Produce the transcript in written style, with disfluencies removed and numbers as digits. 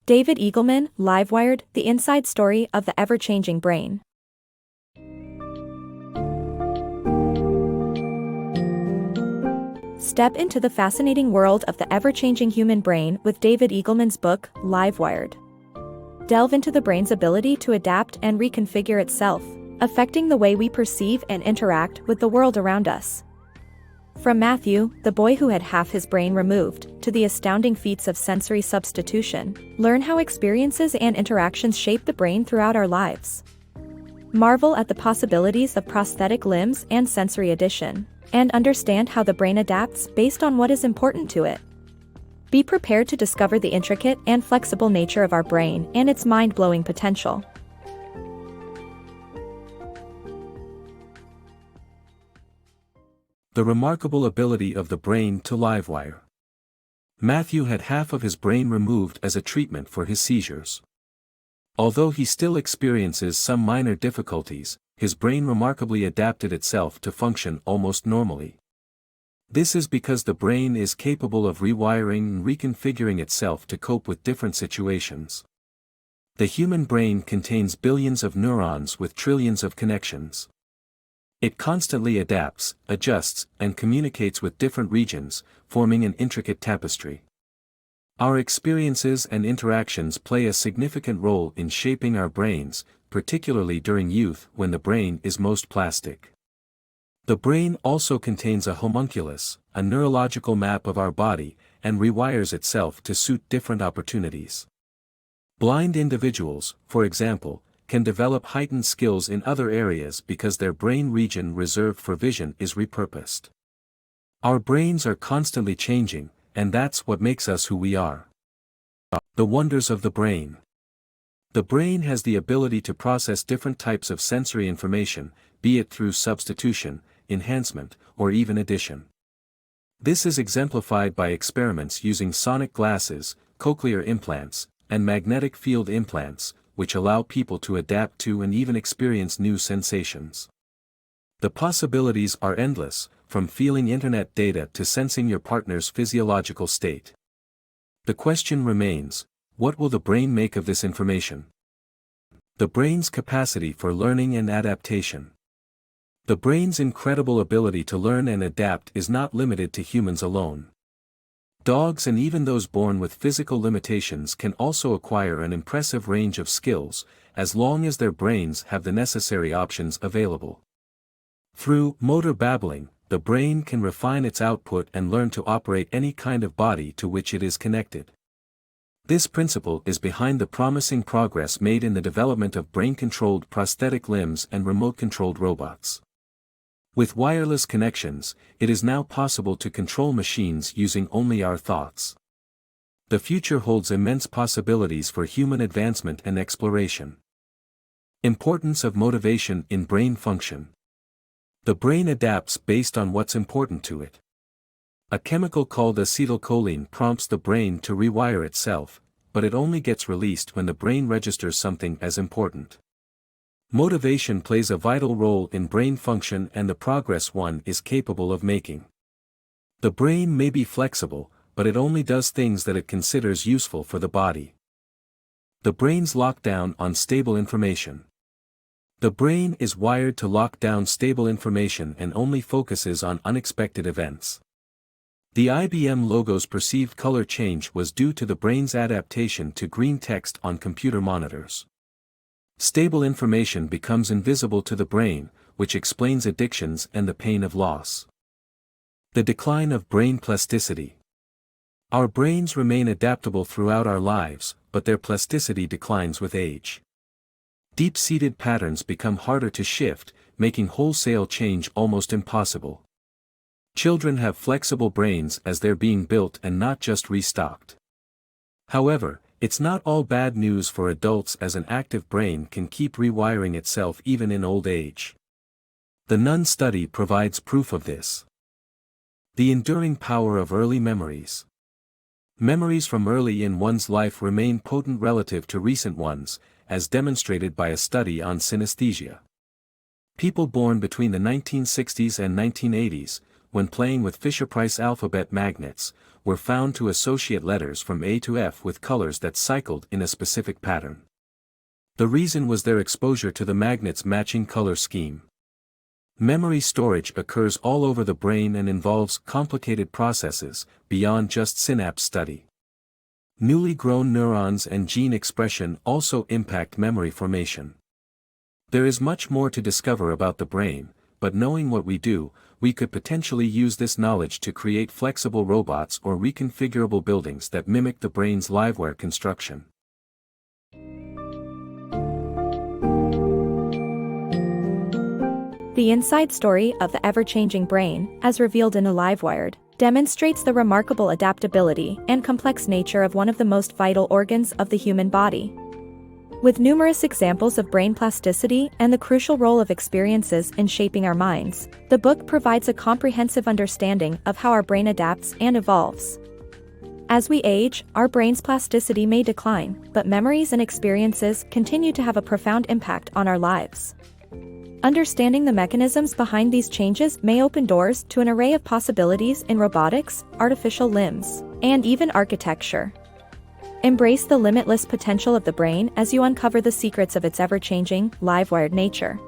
David Eagleman, Livewired, the inside story of the ever-changing brain. Step into the fascinating world of the ever-changing human brain with David Eagleman's book, Livewired. Delve into the brain's ability to adapt and reconfigure itself, affecting the way we perceive and interact with the world around us. From Matthew, the boy who had half his brain removed, to the astounding feats of sensory substitution, learn how experiences and interactions shape the brain throughout our lives. Marvel at the possibilities of prosthetic limbs and sensory addition, and understand how the brain adapts based on what is important to it. Be prepared to discover the intricate and flexible nature of our brain and its mind-blowing potential. The remarkable ability of the brain to livewire. Matthew had half of his brain removed as a treatment for his seizures. Although he still experiences some minor difficulties, his brain remarkably adapted itself to function almost normally. This is because the brain is capable of rewiring and reconfiguring itself to cope with different situations. The human brain contains billions of neurons with trillions of connections. It constantly adapts, adjusts, and communicates with different regions, forming an intricate tapestry. Our experiences and interactions play a significant role in shaping our brains, particularly during youth when the brain is most plastic. The brain also contains a homunculus, a neurological map of our body, and rewires itself to suit different opportunities. Blind individuals, for example, can develop heightened skills in other areas because their brain region reserved for vision is repurposed. Our brains are constantly changing, and that's what makes us who we are. The wonders of the brain. The brain has the ability to process different types of sensory information, be it through substitution, enhancement, or even addition. This is exemplified by experiments using sonic glasses, cochlear implants, and magnetic field implants, which allow people to adapt to and even experience new sensations. The possibilities are endless, from feeling internet data to sensing your partner's physiological state. The question remains, what will the brain make of this information? The brain's capacity for learning and adaptation. The brain's incredible ability to learn and adapt is not limited to humans alone. Dogs and even those born with physical limitations can also acquire an impressive range of skills, as long as their brains have the necessary options available. Through motor babbling, the brain can refine its output and learn to operate any kind of body to which it is connected. This principle is behind the promising progress made in the development of brain-controlled prosthetic limbs and remote-controlled robots. With wireless connections, it is now possible to control machines using only our thoughts. The future holds immense possibilities for human advancement and exploration. Importance of motivation in brain function. The brain adapts based on what's important to it. A chemical called acetylcholine prompts the brain to rewire itself, but it only gets released when the brain registers something as important. Motivation plays a vital role in brain function and the progress one is capable of making. The brain may be flexible, but it only does things that it considers useful for the body. The brain's lockdown on stable information. The brain is wired to lock down stable information and only focuses on unexpected events. The IBM logo's perceived color change was due to the brain's adaptation to green text on computer monitors. Stable information becomes invisible to the brain, which explains addictions and the pain of loss. The decline of brain plasticity. Our brains remain adaptable throughout our lives, but their plasticity declines with age. Deep-seated patterns become harder to shift, making wholesale change almost impossible. Children have flexible brains as they're being built and not just restocked. However, it's not all bad news for adults, as an active brain can keep rewiring itself even in old age. The Nun study provides proof of this. The enduring power of early memories. Memories from early in one's life remain potent relative to recent ones, as demonstrated by a study on synesthesia. People born between the 1960s and 1980s, when playing with Fisher-Price alphabet magnets, were found to associate letters from A to F with colors that cycled in a specific pattern. The reason was their exposure to the magnet's matching color scheme. Memory storage occurs all over the brain and involves complicated processes, beyond just synapse study. Newly grown neurons and gene expression also impact memory formation. There is much more to discover about the brain, but knowing what we do, we could potentially use this knowledge to create flexible robots or reconfigurable buildings that mimic the brain's Livewire construction. The inside story of the ever-changing brain, as revealed in Livewired, demonstrates the remarkable adaptability and complex nature of one of the most vital organs of the human body. With numerous examples of brain plasticity and the crucial role of experiences in shaping our minds, the book provides a comprehensive understanding of how our brain adapts and evolves. As we age, our brain's plasticity may decline, but memories and experiences continue to have a profound impact on our lives. Understanding the mechanisms behind these changes may open doors to an array of possibilities in robotics, artificial limbs, and even architecture. Embrace the limitless potential of the brain as you uncover the secrets of its ever-changing, live-wired nature.